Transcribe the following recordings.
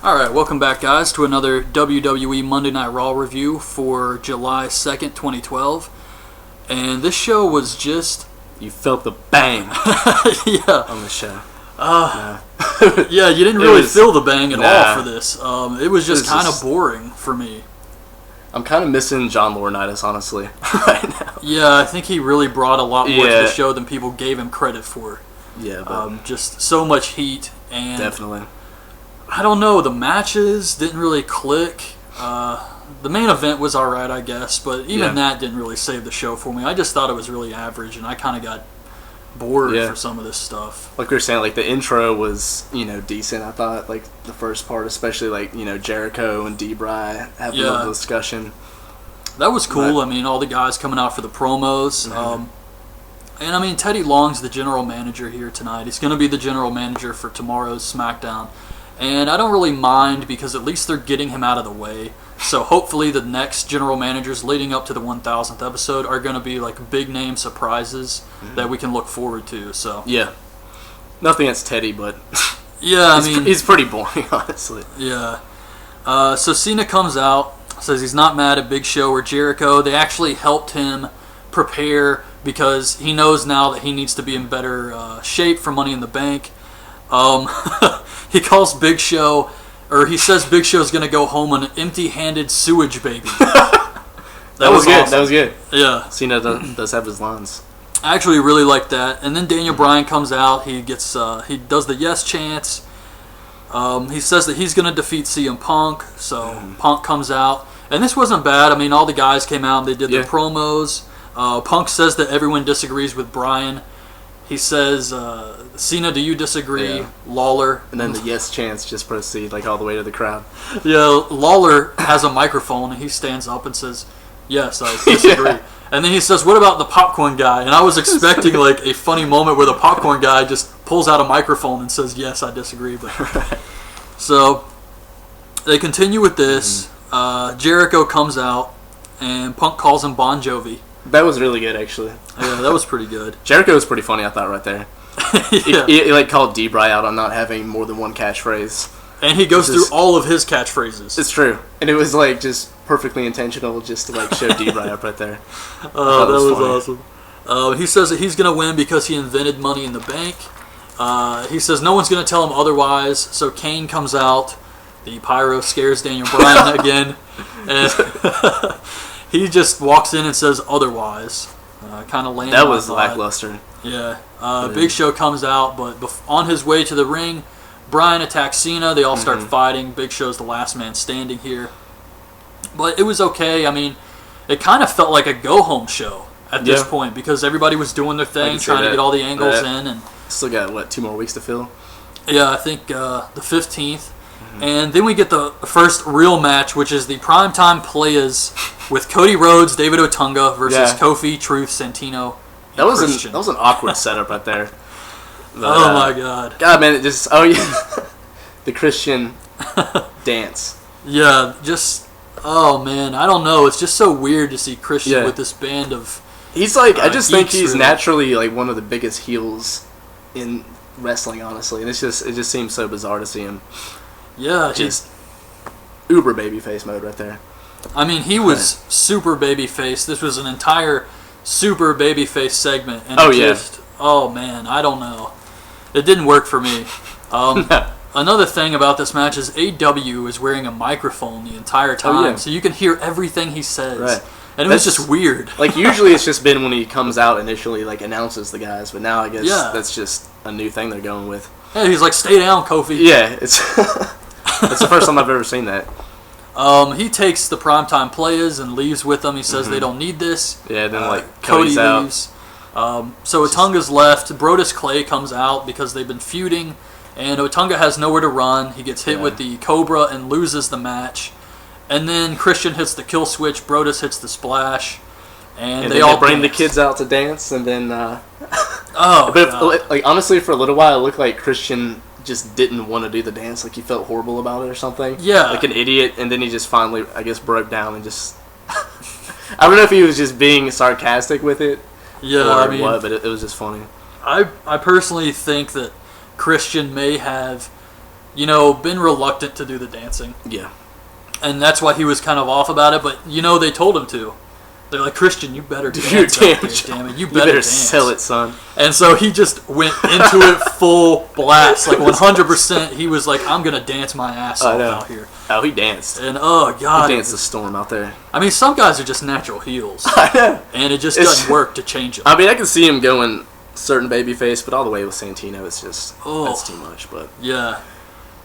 Alright, welcome back guys to another WWE Monday Night Raw review for July 2nd, 2012. And this show was just... You felt the bang yeah. on the show. Yeah, you didn't really feel the bang at all for this. It was just kind of boring for me. I'm kind of missing John Laurinaitis, honestly, right now. Yeah, I think he really brought a lot more to the show than people gave him credit for. Yeah, but just so much heat. And definitely. I don't know, the matches didn't really click. The main event was alright, I guess, but even that didn't really save the show for me. I just thought it was really average, and I kind of got bored for some of this stuff. Like we were saying, like the intro was, decent, I thought. Like the first part, especially like, Jericho and D-Bry having a little discussion. That was cool. But, I mean, all the guys coming out for the promos. And I mean, Teddy Long's the general manager here tonight. He's going to be the general manager for tomorrow's SmackDown. And I don't really mind because at least they're getting him out of the way. So hopefully the next general managers leading up to the 1000th episode are going to be like big name surprises that we can look forward to. So yeah, nothing against Teddy, but yeah, he's pretty boring, honestly. Yeah. So Cena comes out, says he's not mad at Big Show or Jericho. They actually helped him prepare because he knows now that he needs to be in better shape for Money in the Bank. He calls Big Show, or he says Big Show's going to go home an empty-handed sewage baby. That was good. Awesome. That was good. Yeah. Cena does have his lines. I actually really like that. And then Daniel Bryan comes out. He gets he does the yes chants. He says that he's going to defeat CM Punk. So Punk comes out. And this wasn't bad. I mean, all the guys came out and they did their promos. Punk says that everyone disagrees with Bryan. He says, Cena, do you disagree? Yeah. Lawler. And then the yes chants just proceed like all the way to the crowd. Yeah, Lawler has a microphone and he stands up and says, yes, I disagree. And then he says, what about the popcorn guy? And I was expecting like a funny moment where the popcorn guy just pulls out a microphone and says, yes, I disagree. But so they continue with this. Jericho comes out and Punk calls him Bon Jovi. That was really good, actually. Yeah, that was pretty good. Jericho was pretty funny, I thought, right there. He like called D-Bry out on not having more than one catchphrase. And he goes through all of his catchphrases. It's true. And it was like just perfectly intentional just to like show D-Bry up right there. Oh, that was awesome. He says that he's going to win because he invented Money in the Bank. He says no one's going to tell him otherwise. So Kane comes out. The pyro scares Daniel Bryan again. And he just walks in and says otherwise. Kind of lame. That was lackluster. Yeah. Big Show comes out, but on his way to the ring, Bryan attacks Cena. They all start fighting. Big Show's the last man standing here. But it was okay. I mean, it kind of felt like a go-home show at this point because everybody was doing their thing, trying to get all the angles in. And still got, 2 more weeks to fill? Yeah, I think the 15th. And then we get the first real match, which is the Primetime Players with Cody Rhodes, David Otunga versus Kofi, Truth, Santino, that was an awkward setup right there. But, oh my god. God, man, it just... Oh, yeah. The Christian dance. Yeah, just... Oh, man, I don't know. It's just so weird to see Christian with this band of... He's like... I just think he's naturally like one of the biggest heels in wrestling, honestly. And it just seems so bizarre to see him. Yeah, just uber babyface mode right there. I mean, he was super babyface. This was an entire super babyface segment, and oh man, I don't know. It didn't work for me. Another thing about this match is AEW is wearing a microphone the entire time, so you can hear everything he says. Right. And it was just weird. Like usually, it's just been when he comes out initially, like announces the guys, but now I guess that's just a new thing they're going with. Yeah, he's like, "Stay down, Kofi." Yeah, it's. That's the first time I've ever seen that. He takes the Primetime Players and leaves with them. He says they don't need this. Yeah, then Cody out. leaves. So Otunga's left. Brodus Clay comes out because they've been feuding, and Otunga has nowhere to run. He gets hit with the Cobra and loses the match. And then Christian hits the kill switch. Brodus hits the splash, and they all bring the kids out to dance. And then, but honestly, for a little while, it looked like Christian just didn't want to do the dance, like he felt horrible about it or something. Yeah. Like an idiot, and then he just finally, I guess, broke down and just... I don't know if he was just being sarcastic with it or what, but it was just funny. I personally think that Christian may have been reluctant to do the dancing. Yeah. And that's why he was kind of off about it, but they told him to. They're like, Christian, you better dance out there, damn it. You better dance. Sell it, son. And so he just went into it full blast. Like 100%, he was like, I'm going to dance my ass off out here. Oh, he danced. And oh, God. He danced the storm out there. I mean, some guys are just natural heels. I know. And it just doesn't work to change them. I mean, I can see him going certain babyface, but all the way with Santino, it's just, that's too much. But yeah.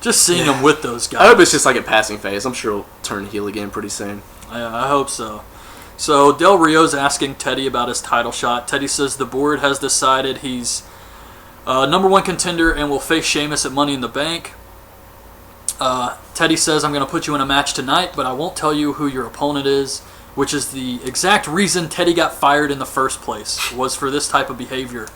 Just seeing him with those guys. I hope it's just like a passing phase. I'm sure he'll turn heel again pretty soon. Yeah, I hope so. So Del Rio's asking Teddy about his title shot. Teddy says the board has decided he's number 1 contender and will face Sheamus at Money in the Bank. Teddy says, I'm going to put you in a match tonight, but I won't tell you who your opponent is, which is the exact reason Teddy got fired in the first place, was for this type of behavior.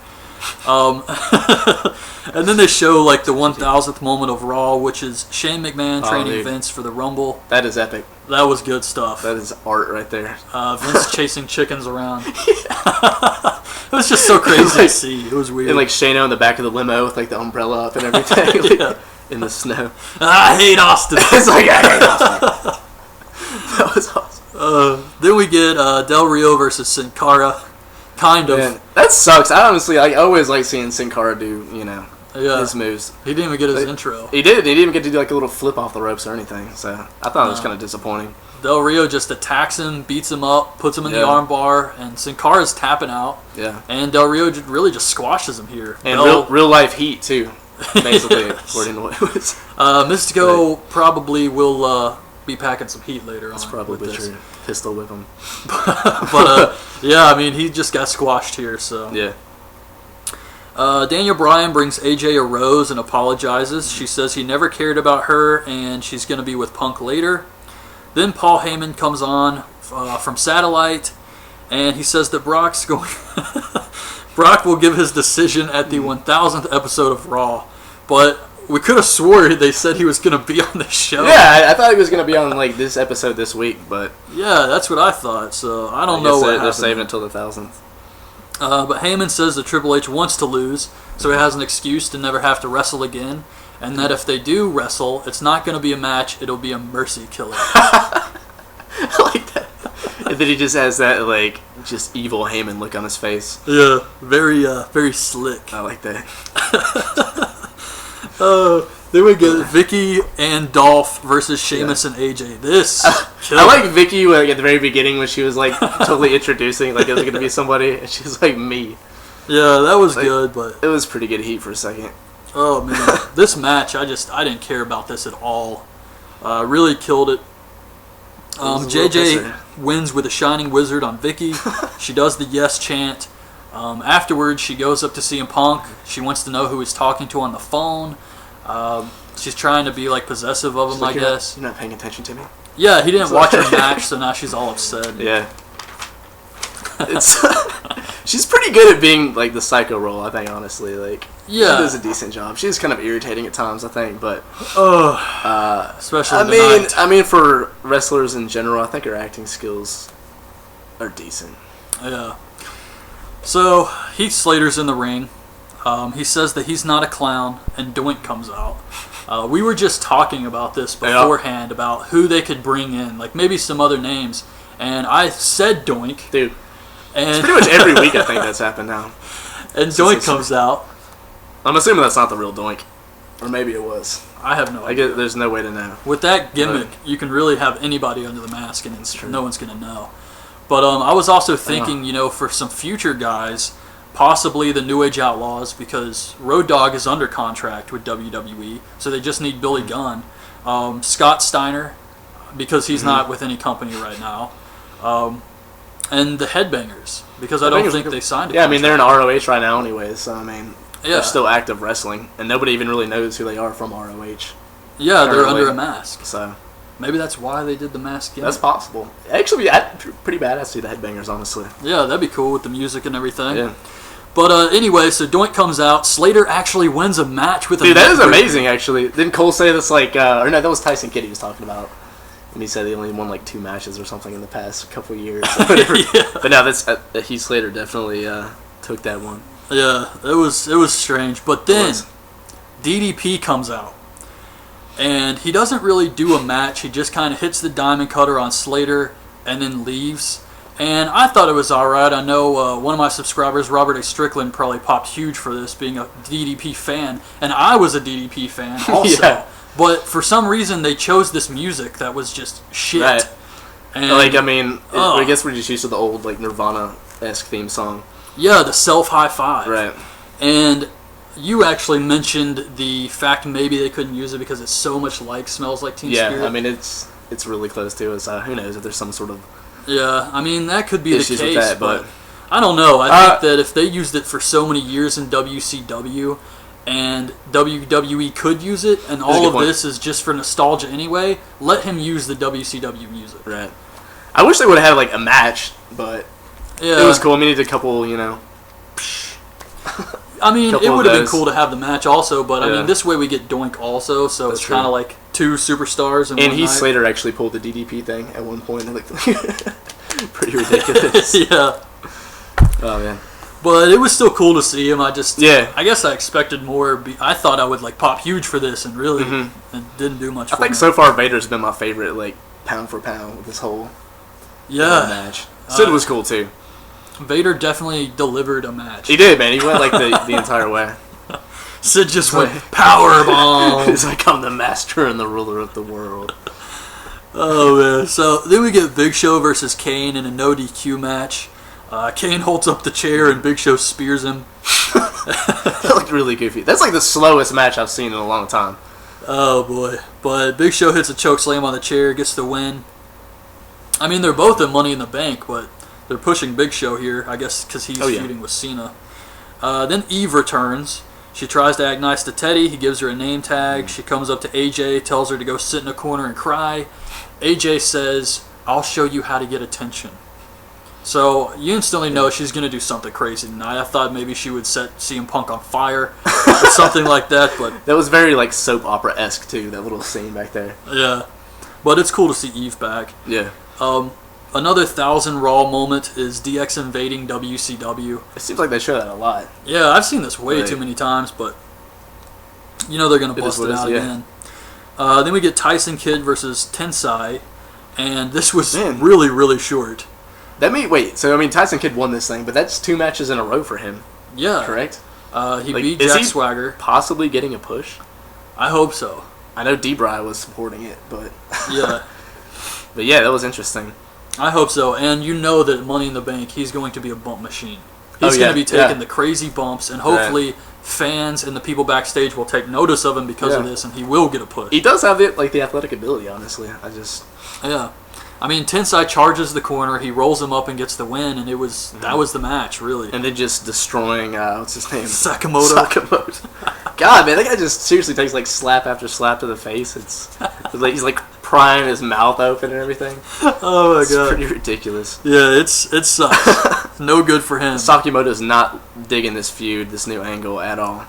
And then they show like the 1000th moment of Raw, which is Shane McMahon training Vince for the Rumble. That is epic. That was good stuff. That is art right there. Vince chasing chickens around. It was just so crazy to see. It was weird. And like Shano in the back of the limo with like the umbrella up and everything. Like, in the snow. I hate Austin. It's like, I hate Austin. That was awesome. Then we get Del Rio versus Sin Cara. Kind of. Man, that sucks. I honestly, I always like seeing Sin Cara do, his moves. He didn't even get his intro. He did. He didn't even get to do like a little flip off the ropes or anything. So I thought it was kind of disappointing. Del Rio just attacks him, beats him up, puts him in the armbar, and Sin Cara's tapping out. Yeah. And Del Rio really just squashes him here. And real life heat too, basically, according to what it was. Mystico probably will be packing some heat later on. That's probably true. Pistol whip him. But yeah, I mean, he just got squashed here. So yeah. Daniel Bryan brings AJ a rose and apologizes. She says he never cared about her and she's going to be with Punk later. Then Paul Heyman comes on from Satellite and he says that Brock will give his decision at the 1000th episode of Raw. But we could have swore they said he was going to be on the show. Yeah, I thought he was going to be on like this episode this week, but yeah, that's what I thought. So I don't know what happened. They're saving it until the 1000th. But Heyman says that Triple H wants to lose, so he has an excuse to never have to wrestle again, and that if they do wrestle, it's not going to be a match, it'll be a mercy killing. I like that. And then he just has that, like, just evil Heyman look on his face. Yeah, very slick. I like that. Then we get Vicky and Dolph versus Sheamus and AJ. I like Vicky like, at the very beginning when she was like totally introducing like it was going to be somebody, and she was like me. Yeah, that was good, but it was pretty good heat for a second. Oh man, this match I didn't care about this at all. Really killed it. JJ wins with a Shining Wizard on Vicky. She does the yes chant. Afterwards, she goes up to CM Punk. She wants to know who he's talking to on the phone. She's trying to be like possessive of him, I guess. You're not paying attention to me? Yeah, he didn't watch her match, so now she's all upset. Yeah. She's pretty good at being like the psycho role, I think, honestly. Like, she does a decent job. She's kind of irritating at times, I think, but especially I mean for wrestlers in general, I think her acting skills are decent. Yeah. So Heath Slater's in the ring. He says that he's not a clown, and Doink comes out. We were just talking about this beforehand, about who they could bring in, like maybe some other names, and I said Doink. Dude, and it's pretty much every week I think that's happened now. And Doink comes out. I'm assuming that's not the real Doink. Or maybe it was. I have no idea. There's no way to know. With that gimmick, you can really have anybody under the mask, and no one's going to know. But I was also thinking, for some future guys, possibly the New Age Outlaws, because Road Dogg is under contract with WWE, so they just need Billy Gunn. Scott Steiner, because he's not with any company right now. And the Headbangers, because I don't think they signed a contract. I mean, they're in ROH right now anyways, so I mean, they're still active wrestling, and nobody even really knows who they are from ROH. Yeah, they're under a mask. So maybe that's why they did the mask gimmick. That's possible. Actually, pretty badass to see the Headbangers, honestly. Yeah, that'd be cool with the music and everything. Yeah. But anyway, so Doink comes out. Slater actually wins a match with a Dude, that is amazing, actually. Didn't Cole say this, or no, that was Tyson Kidd he was talking about. And he said he only won, 2 matches or something in the past couple of years. Yeah. But no, that's Heath Slater definitely took that one. Yeah, it was strange. But then, DDP comes out. And he doesn't really do a match. He just kind of hits the diamond cutter on Slater and then leaves. And I thought it was alright. I know one of my subscribers, Robert A. Strickland, probably popped huge for this, being a DDP fan. And I was a DDP fan also. Yeah. But for some reason, they chose this music that was just shit. Right. And, like, I mean, I guess we're just used to the old, like, Nirvana-esque theme song. Yeah, the self-high five. Right. And you actually mentioned the fact maybe they couldn't use it because it's so much like Smells Like Teen Spirit. Yeah, I mean, it's really close to it, so who knows if there's some sort of... Yeah, I mean, that could be the case, with that, but I don't know. I think that if they used it for so many years in WCW, and WWE could use it, and all of this is just for nostalgia anyway, let him use the WCW music. Right. I wish they would have had, like, a match, but it was cool. I mean, it did a couple, you know... I mean, it would have been cool to have the match also, but I mean, this way we get Doink also, so it's kind of like two superstars in one night. And Heath Slater actually pulled the DDP thing at one point. Like, pretty ridiculous. Yeah. Oh, man. But it was still cool to see him. I guess I expected more. I thought I would like pop huge for this, and really it didn't do much for me. I think so far Vader's been my favorite, like, pound for pound with this whole match. Sid was cool, too. Vader definitely delivered a match. He did, man. He went like the entire way. Sid just went powerbomb. He's like, I'm the master and the ruler of the world. Oh, man. So then we get Big Show versus Kane in a no DQ match. Kane holds up the chair and Big Show spears him. That looked really goofy. That's like the slowest match I've seen in a long time. Oh, boy. But Big Show hits a chokeslam on the chair, gets the win. I mean, they're both in Money in the Bank, but... they're pushing Big Show here, I guess, because he's feuding with Cena. Then Eve returns. She tries to act nice to Teddy. He gives her a name tag. She comes up to AJ, tells her to go sit in a corner and cry. AJ says, I'll show you how to get attention. So you instantly know she's going to do something crazy tonight. I thought maybe she would set CM Punk on fire or something like that. But that was very like soap opera-esque, too, that little scene back there. Yeah. But it's cool to see Eve back. Yeah. Another 1,000 Raw moment is DX invading WCW. It seems like they show that a lot. Yeah, I've seen this way too many times, but you know they're going to bust it out again. Then we get Tyson Kidd versus Tensai, and this was really, really short. So I mean Tyson Kidd won this thing, but that's 2 matches in a row for him. Yeah. Correct? He beat Jack Swagger. Possibly getting a push? I hope so. I know D-Bry was supporting it, but... yeah. But yeah, that was interesting. I hope so, and you know that Money in the Bank, he's going to be a bump machine. He's going to be taking the crazy bumps, and hopefully fans and the people backstage will take notice of him because of this, and he will get a push. He does have the athletic ability, honestly. Yeah. I mean, Tensai charges the corner, he rolls him up and gets the win, and that was the match, really. And then just destroying, what's his name? Sakamoto. God, man, that guy just seriously takes, like, slap after slap to the face. It's like, he's, like, prying his mouth open and everything. Oh, my God. It's pretty ridiculous. Yeah, it sucks. No good for him. Sakamoto's not digging this feud, this new angle at all.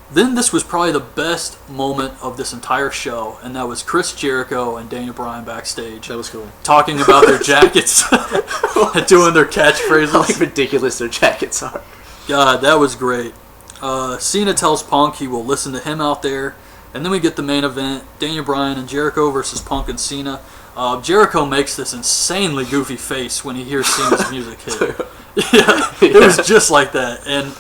Then this was probably the best moment of this entire show, and that was Chris Jericho and Daniel Bryan backstage. That was cool. Talking about their jackets and doing their catchphrases. How ridiculous their jackets are. God, that was great. Cena tells Punk he will listen to him out there, and then we get the main event, Daniel Bryan and Jericho versus Punk and Cena. Jericho makes this insanely goofy face when he hears Cena's music hit. It was just like that, and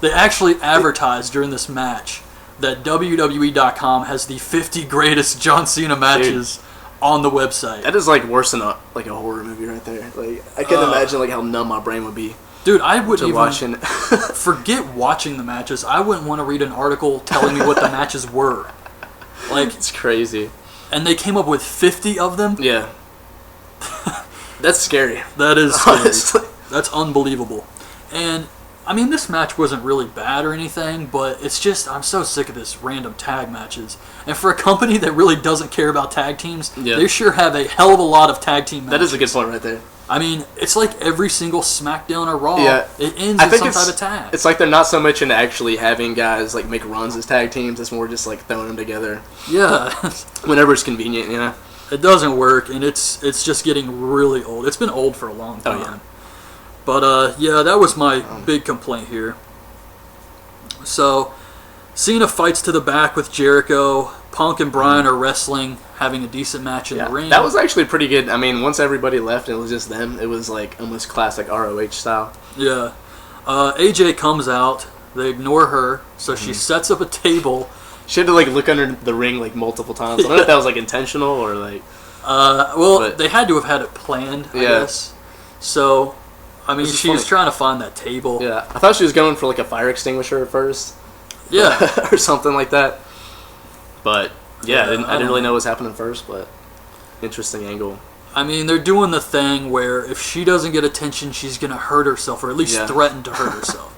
they actually advertised during this match that WWE.com has the 50 greatest John Cena matches on the website. That is like worse than a horror movie right there. Like I can imagine like how numb my brain would be. Dude, I wouldn't even forget watching the matches. I wouldn't want to read an article telling me what the matches were. Like it's crazy. And they came up with 50 of them? Yeah. That's scary. That is scary. That's unbelievable. And I mean, this match wasn't really bad or anything, but it's just, I'm so sick of this random tag matches. And for a company that really doesn't care about tag teams, they sure have a hell of a lot of tag team matches. That is a good point right there. I mean, it's like every single SmackDown or Raw, it ends with some type of tag. It's like they're not so much into actually having guys like make runs as tag teams. It's more just like throwing them together. Yeah. Whenever it's convenient, you know? It doesn't work, and it's just getting really old. It's been old for a long time. Oh, yeah. But, that was my big complaint here. So, Cena fights to the back with Jericho. Punk and Bryan are wrestling, having a decent match in the ring. That was actually pretty good. I mean, once everybody left and it was just them, it was like almost classic ROH style. Yeah. AJ comes out. They ignore her, so she sets up a table. She had to like look under the ring like multiple times. I don't know if that was like intentional or like. They had to have had it planned, I guess. So, I mean, she was trying to find that table. Yeah, I thought she was going for like a fire extinguisher at first. Yeah, or something like that. But yeah, I didn't really know what was happening first, but interesting angle. I mean, they're doing the thing where if she doesn't get attention, she's gonna hurt herself, or at least threaten to hurt herself,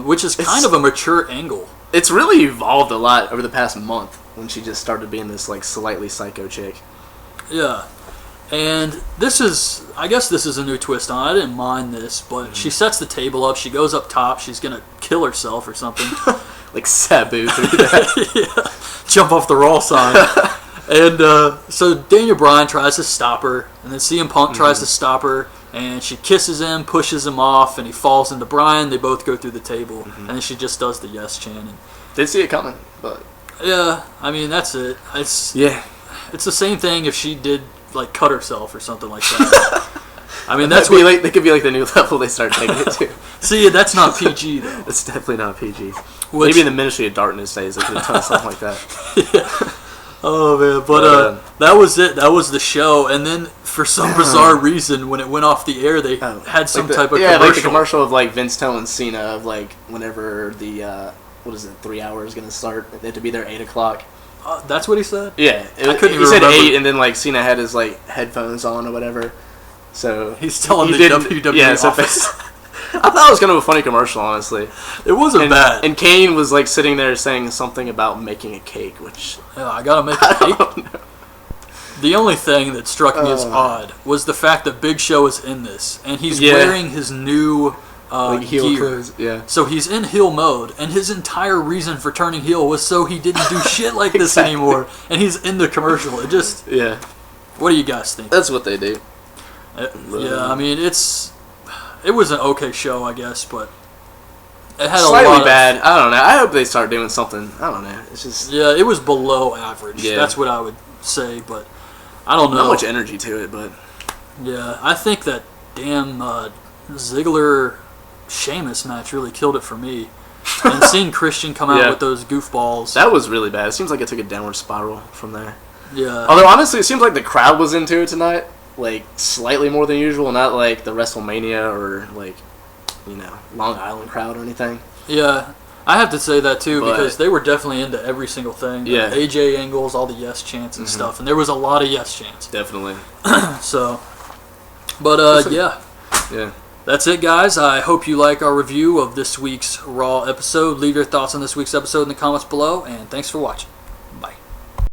which is kind of a mature angle. It's really evolved a lot over the past month when she just started being this like slightly psycho chick. Yeah, and I guess this is a new twist on it. I didn't mind this, but she sets the table up. She goes up top. She's gonna kill herself or something. Like Sabu through that. Yeah. Jump off the Raw sign. And so Daniel Bryan tries to stop her, and then CM Punk tries to stop her, and she kisses him, pushes him off, and he falls into Bryan. They both go through the table, and then she just does the yes chant. And, didn't see it coming, but yeah, I mean that's it. It's the same thing if she did like cut herself or something like that. I mean that's what they could be like the new level they start taking it to. See, that's not PG though. It's definitely not PG. Maybe in the Ministry of Darkness days they could have done something like that. Yeah. Oh man, but that was it. That was the show, and then for some bizarre reason, when it went off the air, they had some type of commercial. Like the commercial of like Vince telling Cena of like whenever the 3 hours gonna start, they had to be there 8 o'clock. That's what he said. Yeah, I couldn't even he said remember. 8, and then like Cena had his like headphones on or whatever. So he's telling the WWE office. I thought it was kind of a funny commercial, honestly. It wasn't bad. And Kane was like sitting there saying something about making a cake, which I gotta make a cake. The only thing that struck me as odd was the fact that Big Show is in this, and he's wearing his new like heel gear. Clothes. Yeah. So he's in heel mode, and his entire reason for turning heel was so he didn't do shit like this anymore. And he's in the commercial. It just What do you guys think? That's what they do. Yeah, I mean it was an okay show, I guess, but it had slightly a lot bad. I don't know. I hope they start doing something. I don't know. It's just it was below average. Yeah. That's what I would say, but I don't know. Not much energy to it, but yeah, I think that damn Ziggler Sheamus match really killed it for me. And seeing Christian come out with those goofballs, that was really bad. It seems like it took a downward spiral from there. Yeah. Although honestly, it seems like the crowd was into it tonight. Like slightly more than usual, not like the WrestleMania or like Long Island crowd or anything. Yeah, I have to say that too because they were definitely into every single thing. Yeah, the AJ angles, all the yes chants and stuff, and there was a lot of yes chants. Definitely. So, but yeah, that's it, guys. I hope you like our review of this week's Raw episode. Leave your thoughts on this week's episode in the comments below, and thanks for watching.